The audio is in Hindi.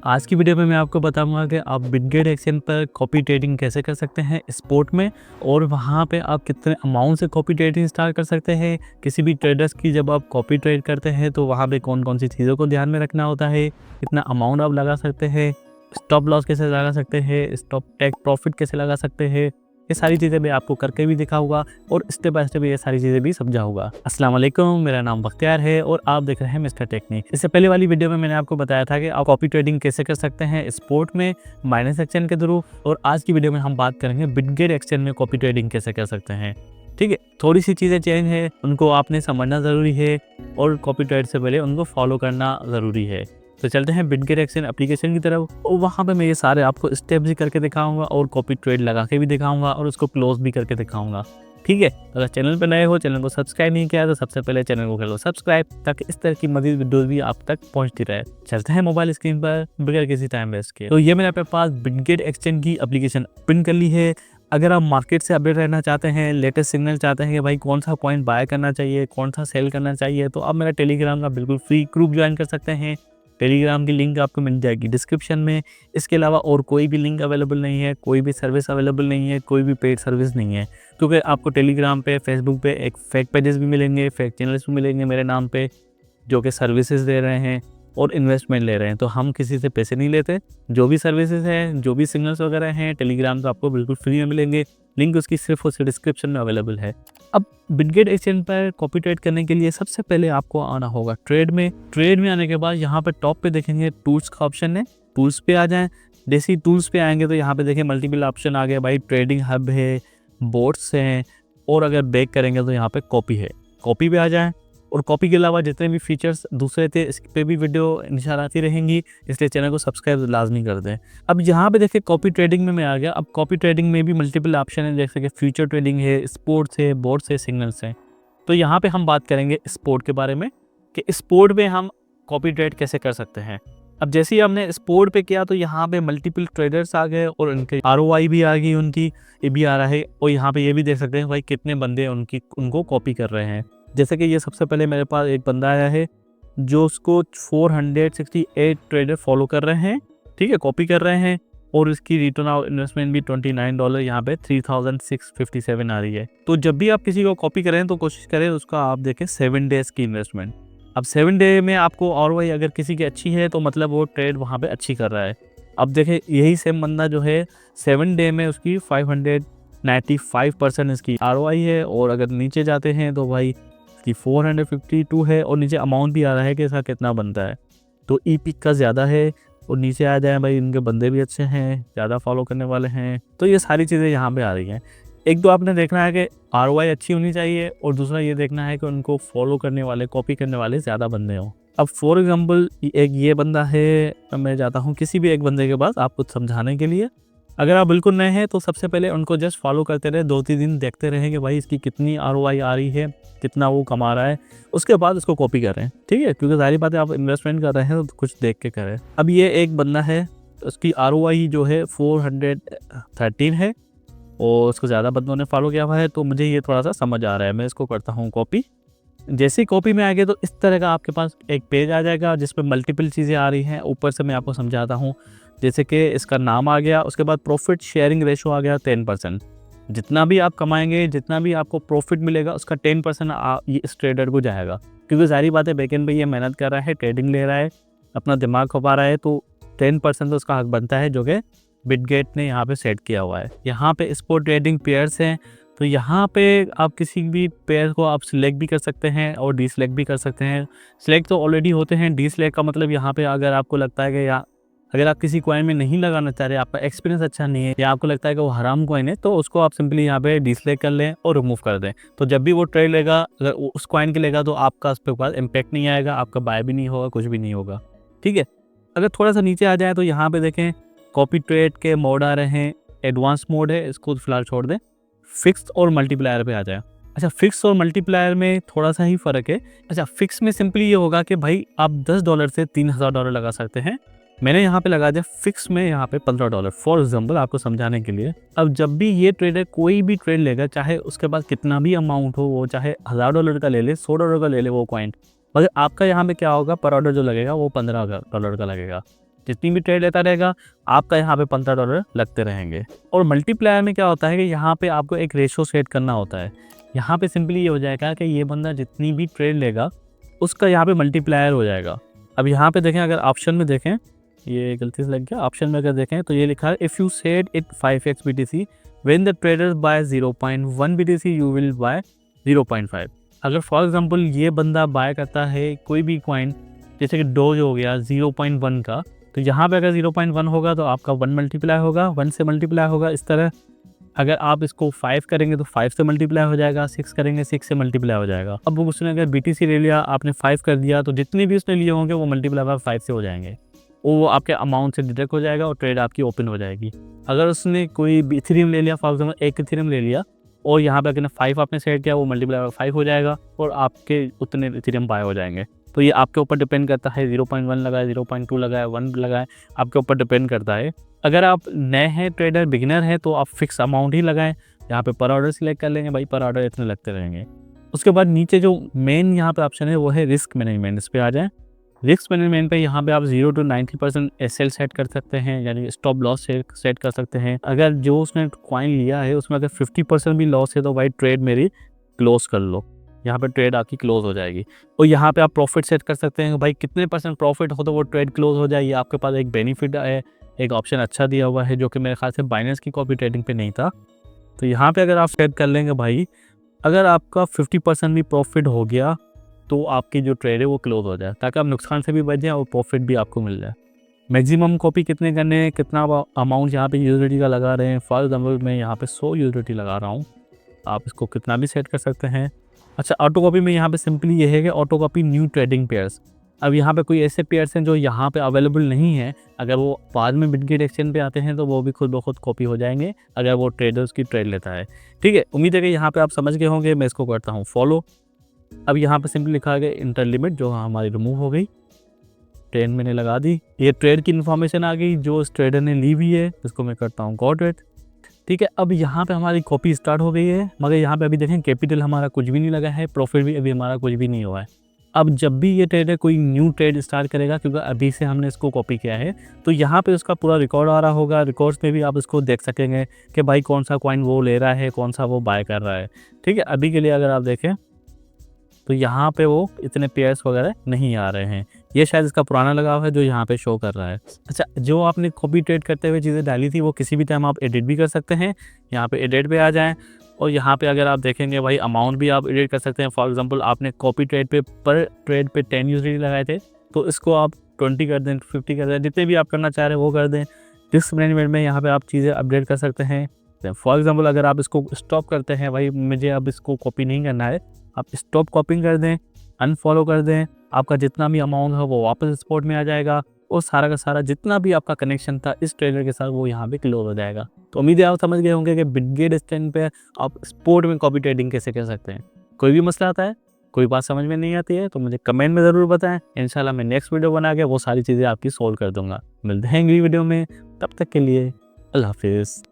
आज की वीडियो में मैं आपको बताऊंगा कि आप बिटगेट एक्सचेंज पर कॉपी ट्रेडिंग कैसे कर सकते हैं स्पोर्ट में, और वहां पे आप कितने अमाउंट से कॉपी ट्रेडिंग स्टार्ट कर सकते हैं। किसी भी ट्रेडर्स की जब आप कॉपी ट्रेड करते हैं तो वहां पे कौन कौन सी चीज़ों को ध्यान में रखना होता है, कितना अमाउंट आप लगा सकते हैं, स्टॉप लॉस कैसे लगा सकते हैं, स्टॉप टेक प्रॉफिट कैसे लगा सकते हैं। ये सारी चीज़ें मैं आपको करके भी दिखाऊंगा और स्टेप बाय स्टेप ये सारी चीज़ें भी समझाऊंगा। अस्सलाम वालेकुम, मेरा नाम बख्तियार है और आप देख रहे हैं मिस्टर टेक्निक। इससे पहले वाली वीडियो में मैंने आपको बताया था कि आप कॉपी ट्रेडिंग कैसे कर सकते हैं स्पोर्ट में माइनस एक्सचेंज के थ्रू, और आज की वीडियो में हम बात करेंगे बिटगेट एक्सचेंज में कॉपी ट्रेडिंग कैसे कर सकते हैं। ठीक है, थोड़ी सी चीज़ें चेंज है, उनको आपने समझना ज़रूरी है और कॉपी ट्रेड से पहले उनको फॉलो करना ज़रूरी है। तो चलते हैं बिटगेट एक्सचेंज एप्लीकेशन की तरफ और वहाँ पे मैं ये सारे आपको स्टेप्स भी करके दिखाऊंगा और कॉपी ट्रेड लगा के भी दिखाऊंगा और उसको क्लोज भी करके दिखाऊंगा। ठीक है, अगर चैनल पर नए हो, चैनल को सब्सक्राइब नहीं किया तो सबसे पहले चैनल को कर लो सब्सक्राइब, ताकि इस तरह की मज़ीद वीडियोस भी आप तक पहुंचती रहे। चलते हैं मोबाइल स्क्रीन पर बगैर किसी टाइम वेस्ट के। तो ये मैंने अपने पास बिटगेट एक्सचेंज की एप्लीकेशन ओपन कर ली है। अगर आप मार्केट से अपडेट रहना चाहते हैं, लेटेस्ट सिग्नल चाहते हैं कि भाई कौन सा पॉइंट बाय करना चाहिए, कौन सा सेल करना चाहिए, तो आप मेरा टेलीग्राम का बिल्कुल फ्री ग्रुप ज्वाइन कर सकते हैं। टेलीग्राम की लिंक आपको मिल जाएगी डिस्क्रिप्शन में। इसके अलावा और कोई भी लिंक अवेलेबल नहीं है, कोई भी सर्विस अवेलेबल नहीं है, कोई भी पेड सर्विस नहीं है, क्योंकि आपको टेलीग्राम पे, फेसबुक पे एक फेक पेजेस भी मिलेंगे, फेक चैनल्स भी मिलेंगे मेरे नाम पे, जो कि सर्विसेज दे रहे हैं और इन्वेस्टमेंट ले रहे हैं। तो हम किसी से पैसे नहीं लेते। जो भी सर्विसेज हैं, जो भी सिग्नल्स वगैरह हैं, टेलीग्राम तो आपको बिल्कुल फ्री में मिलेंगे। लिंक उसकी सिर्फ उसके डिस्क्रिप्शन में अवेलेबल है। अब बिटगेट एक्सचेंज पर कॉपी ट्रेड करने के लिए सबसे पहले आपको आना होगा ट्रेड में। ट्रेड में आने के बाद यहाँ पर टॉप पे देखेंगे टूल्स का ऑप्शन है, टूल्स पे आ जाएं। जैसे ही टूल्स पे आएंगे तो यहाँ पे देखें मल्टीपल ऑप्शन आ गए भाई, ट्रेडिंग हब है, बोट्स हैं, और अगर बैक करेंगे तो यहाँ पे कॉपी है, कॉपी पे आ जाएं। और कॉपी के अलावा जितने भी फीचर्स दूसरे थे इस पे भी वीडियो इंशाल्लाह आती रहेंगी, इसलिए चैनल को सब्सक्राइब लाजमी कर दें। अब यहाँ पे देखिए कॉपी ट्रेडिंग में मैं आ गया। अब कॉपी ट्रेडिंग में भी मल्टीपल ऑप्शन है, जैसे कि फ्यूचर ट्रेडिंग है, स्पोर्ट्स है, बोर्ड्स है, सिग्नल्स हैं। तो यहाँ पे हम बात करेंगे स्पोर्ट के बारे में कि स्पोर्ट में हम कॉपी ट्रेड कैसे कर सकते हैं। अब जैसे ही हमने स्पोर्ट पे किया तो यहाँ पे मल्टीपल ट्रेडर्स आ गए और उनके ROI भी आ गई, उनकी ये भी आ रहा है, और यहाँ पे ये भी देख सकते हैं भाई कितने बंदे उनको कॉपी कर रहे हैं। जैसे कि ये सबसे पहले मेरे पास एक बंदा आया है जो उसको 468 ट्रेडर फॉलो कर रहे हैं, ठीक है, कॉपी कर रहे हैं, और इसकी रिटर्न ऑफ इन्वेस्टमेंट भी $29 यहाँ पे 3657 आ रही है। तो जब भी आप किसी को कॉपी करें तो कोशिश करें उसका आप देखें 7 डेज की इन्वेस्टमेंट। अब 7 डे में आपको ROI अगर किसी की अच्छी है तो मतलब वो ट्रेड वहाँ पे अच्छी कर रहा है। अब देखें यही सेम बंदा जो है 7 डे में उसकी 595% इसकी ROI है, और अगर नीचे जाते हैं तो भाई इसकी 452 है, और नीचे अमाउंट भी आ रहा है कि इसका कितना बनता है। तो ई-पिक का ज़्यादा है, और नीचे आ जाए भाई इनके बंदे भी अच्छे हैं, ज़्यादा फॉलो करने वाले हैं। तो ये सारी चीज़ें यहाँ पे आ रही हैं। एक तो आपने देखना है कि ROI अच्छी होनी चाहिए, और दूसरा ये देखना है कि उनको फॉलो करने वाले, कॉपी करने वाले ज़्यादा बंदे हों। अब फॉर एग्जांपल एक ये बंदा है, मैं जाता हूँ किसी भी एक बंदे के पास आपको समझाने के लिए। अगर आप बिल्कुल नए हैं तो सबसे पहले उनको जस्ट फॉलो करते रहे, 2-3 दिन देखते रहें कि भाई इसकी कितनी ROI आ रही है, कितना वो कमा रहा है, उसके बाद उसको कॉपी करें। ठीक है, क्योंकि सारी बातें आप इन्वेस्टमेंट कर रहे हैं तो कुछ देख के करें। अब ये एक बंदा है, उसकी ROI जो है 413 है, और उसको ज़्यादा बंदों ने फॉलो किया हुआ है, तो मुझे ये थोड़ा सा समझ आ रहा है। मैं इसको करता हूँ कॉपी। जैसे ही कॉपी में आ गए तो इस तरह का आपके पास एक पेज आ जाएगा जिसपे मल्टीपल चीज़ें आ रही हैं। ऊपर से मैं आपको समझाता हूँ, जैसे कि इसका नाम आ गया, उसके बाद प्रॉफिट शेयरिंग रेशो आ गया 10%। जितना भी आप कमाएंगे, जितना भी आपको प्रॉफिट मिलेगा, उसका 10% ये इस ट्रेडर को जाएगा, क्योंकि सारी बातें बैकएंड पे ये मेहनत कर रहा है, ट्रेडिंग ले रहा है, अपना दिमाग खपा रहा है, तो 10% तो उसका हक बनता है, जो कि बिटगेट ने यहाँ पे सेट किया हुआ है। यहाँ पे स्पोर्ट ट्रेडिंग पेयर्स हैं, तो यहाँ पे आप किसी भी पेयर को आप सिलेक्ट भी कर सकते हैं और डीसिलेक्ट भी कर सकते हैं। सिलेक्ट तो ऑलरेडी होते हैं, डीसिलेक्ट का मतलब यहाँ पे अगर आपको लगता है कि या अगर आप किसी कॉइन में नहीं लगाना चाह रहे, आपका एक्सपीरियंस अच्छा नहीं है, या आपको लगता है कि वो हराम कॉइन है, तो उसको आप सिंपली यहाँ पे डीसिलेक्ट कर लें और रिमूव कर दें। तो जब भी वो ट्रेड लेगा, अगर उस कॉइन के लेगा तो आपका उस पर इम्पैक्ट नहीं आएगा, आपका बाय भी नहीं होगा, कुछ भी नहीं होगा। ठीक है, अगर थोड़ा सा नीचे आ जाए तो यहाँ पे देखें कॉपी ट्रेड के मोड आ रहे हैं। एडवांस मोड है, इसको फिलहाल छोड़ दें। फिक्स और मल्टीप्लायर पे आ जाए। अच्छा, फिक्स और मल्टीप्लायर में थोड़ा सा ही फ़र्क है। अच्छा, फिक्स में सिंपली ये होगा कि भाई आप $10 से $3000 लगा सकते हैं। मैंने यहाँ पे लगा दिया फिक्स में यहाँ पे $15 फॉर एग्जाम्पल, आपको समझाने के लिए। अब जब भी ये ट्रेडर कोई भी ट्रेड लेगा, चाहे उसके पास कितना भी अमाउंट हो, वो चाहे $1000 का ले ले, $100 का ले ले वो कॉइन, मगर आपका यहाँ पे क्या होगा, पर ऑर्डर जो लगेगा वो $15 का लगेगा। जितनी भी ट्रेड लेता रहेगा आपका यहाँ पे $15 लगते रहेंगे। और मल्टीप्लायर में क्या होता है कि यहाँ पे आपको एक रेशो सेट करना होता है। यहाँ पे सिंपली ये हो जाएगा कि ये बंदा जितनी भी ट्रेड लेगा उसका यहाँ पे मल्टीप्लायर हो जाएगा। अब यहाँ पे देखें, अगर ऑप्शन में देखें, ये गलती से लग गया, ऑप्शन में अगर देखें तो ये लिखा है if you said it 5x BTC when the trader buy 0.1 BTC you will buy 0.5। अगर फॉर एग्जांपल ये बंदा बाय करता है कोई भी कॉइन, जैसे कि डोज हो गया 0.1 का, तो यहाँ पे अगर 0.1 होगा तो आपका 1 मल्टीप्लाई होगा, 1 से मल्टीप्लाई होगा इस तरह। अगर आप इसको 5 करेंगे तो 5 से मल्टीप्लाई हो जाएगा, 6 करेंगे 6 से मल्टीप्लाई हो जाएगा। अब उसने अगर BTC ले लिया, आपने 5 कर दिया, तो जितने भी उसने लिए होंगे वो मल्टीप्लाई बाय 5 से हो जाएंगे, वो आपके अमाउंट से डिडक्ट हो जाएगा और ट्रेड आपकी ओपन हो जाएगी। अगर उसने कोई इथेरियम ले लिया, फॉर एग्जाम्पल एक इथेरियम ले लिया और यहाँ पे अगर 5 आपने सेट किया, वो मल्टीप्लाई बाय 5 हो जाएगा और आपके उतने इथेरियम बाय हो जाएंगे। तो ये आपके ऊपर डिपेंड करता है, 0.1 लगाए, 0.2 लगाए, 1 लगाए, आपके ऊपर डिपेंड करता है। अगर आप नए हैं ट्रेडर, बिगिनर हैं, तो आप फिक्स अमाउंट ही लगाएं। यहाँ पे पर ऑर्डर सिलेक्ट कर लेंगे, भाई पर ऑर्डर इतने लगते रहेंगे। उसके बाद नीचे जो मेन यहाँ पे ऑप्शन है वो है रिस्क मैनेजमेंट। इस पर आ जाएँ। रिस्क मैनेजमेंट पे यहाँ पे आप 0 to 90% SL सेट कर सकते हैं, यानी स्टॉप लॉस सेट कर सकते हैं। अगर जो उसने कॉइन लिया है उसमें अगर 50% भी लॉस है तो भाई ट्रेड मेरी क्लोज कर लो, यहाँ पे ट्रेड आपकी क्लोज हो जाएगी। और यहाँ पे आप प्रॉफिट सेट कर सकते हैं, भाई कितने % प्रॉफिट हो तो वो ट्रेड क्लोज हो जाएगी। आपके पास एक बेनिफिट है, एक ऑप्शन अच्छा दिया हुआ है जो कि मेरे ख्याल से बाइनेंस की कॉपी ट्रेडिंग पे नहीं था। तो यहाँ पे अगर आप सेट कर लेंगे भाई, अगर आपका 50% भी प्रॉफिट हो गया तो आपकी जो ट्रेड है वो क्लोज हो जाए, ताकि आप नुकसान से भी बच जाए और प्रॉफिट भी आपको मिल जाए। मैक्सिमम कॉपी कितने करने हैं, कितना अमाउंट यहाँ पे यूएसडी का लगा रहे हैं। फॉर एग्जाम्पल मैं यहाँ पे 100 यूएसडी लगा रहा हूँ, आप इसको कितना भी सेट कर सकते हैं। अच्छा, ऑटो कॉपी में यहाँ पे सिंपली ये है कि auto copy new trading pairs. अब यहाँ पे कोई ऐसे पेयर्स हैं जो यहाँ पे अवेलेबल नहीं है, अगर वो बाद में बिटगेट एक्सचेंज पे आते हैं तो वो भी खुद ब खुद कॉपी हो जाएंगे अगर वो ट्रेडर्स की ट्रेड लेता है। ठीक है, उम्मीद है कि यहाँ पे आप समझ गए होंगे। मैं इसको करता हूँ फॉलो। अब यहाँ पे सिंपली लिखा गया इंटर लिमिट, जो हमारी रिमूव हो गई, ट्रेड मैंने लगा दी। ये ट्रेड की इन्फॉर्मेशन आ गई जो इस ट्रेडर ने ली हुई है, इसको मैं करता हूँ गॉट इट। ठीक है, अब यहाँ पे हमारी कॉपी स्टार्ट हो गई है, मगर यहाँ पे अभी देखें कैपिटल हमारा कुछ भी नहीं लगा है, प्रॉफिट भी अभी हमारा कुछ भी नहीं हुआ है। अब जब भी ये ट्रेडर कोई न्यू ट्रेड स्टार्ट करेगा, क्योंकि अभी से हमने इसको कॉपी किया है, तो यहाँ पे उसका पूरा रिकॉर्ड आ रहा होगा। रिकॉर्ड्स में भी आप इसको देख सकेंगे कि भाई कौन सा कॉइन वो ले रहा है, कौन सा वो बाय कर रहा है। ठीक है, अभी के लिए अगर आप देखें तो यहाँ पे वो इतने पेयर्स वगैरह नहीं आ रहे हैं, ये शायद इसका पुराना लगाव है जो यहाँ पे शो कर रहा है। अच्छा, जो आपने कॉपी ट्रेड करते हुए चीज़ें डाली थी वो किसी भी टाइम आप एडिट भी कर सकते हैं। यहाँ पे एडिट पे आ जाएं और यहाँ पे अगर आप देखेंगे भाई अमाउंट भी आप एडिट कर सकते हैं। फॉर एग्जांपल आपने कॉपी ट्रेड पे पर ट्रेड पे 10 यूएसडी लगाए थे, तो इसको आप 20 कर दें, 50 कर दें, जितने भी आप करना चाह रहे हैं वो कर दें। रिस्क मैनेजमेंट में यहाँ पे आप चीज़ें अपडेट कर सकते हैं। फॉर एग्जाम्पल अगर आप इसको स्टॉप करते हैं, भाई मुझे अब इसको कॉपी नहीं करना है, आप स्टॉप कॉपिंग कर दें, अनफॉलो कर दें, आपका जितना भी अमाउंट है वो वापस स्पॉट में आ जाएगा और सारा का सारा जितना भी आपका कनेक्शन था इस ट्रेडर के साथ वो यहाँ पे क्लोज हो जाएगा। तो उम्मीद है आप समझ गए होंगे कि बिटगेट एक्सचेंज पे आप स्पॉट में कॉपी ट्रेडिंग कैसे कर सकते हैं। कोई भी मसला आता है, कोई बात समझ में नहीं आती है तो मुझे कमेंट में ज़रूर बताएं। इंशाल्लाह मैं नेक्स्ट वीडियो बना के वो सारी चीज़ें आपकी सोल्व कर दूंगा। मिलते हैं अगली वीडियो में, तब तक के लिए अल्लाह हाफिज़।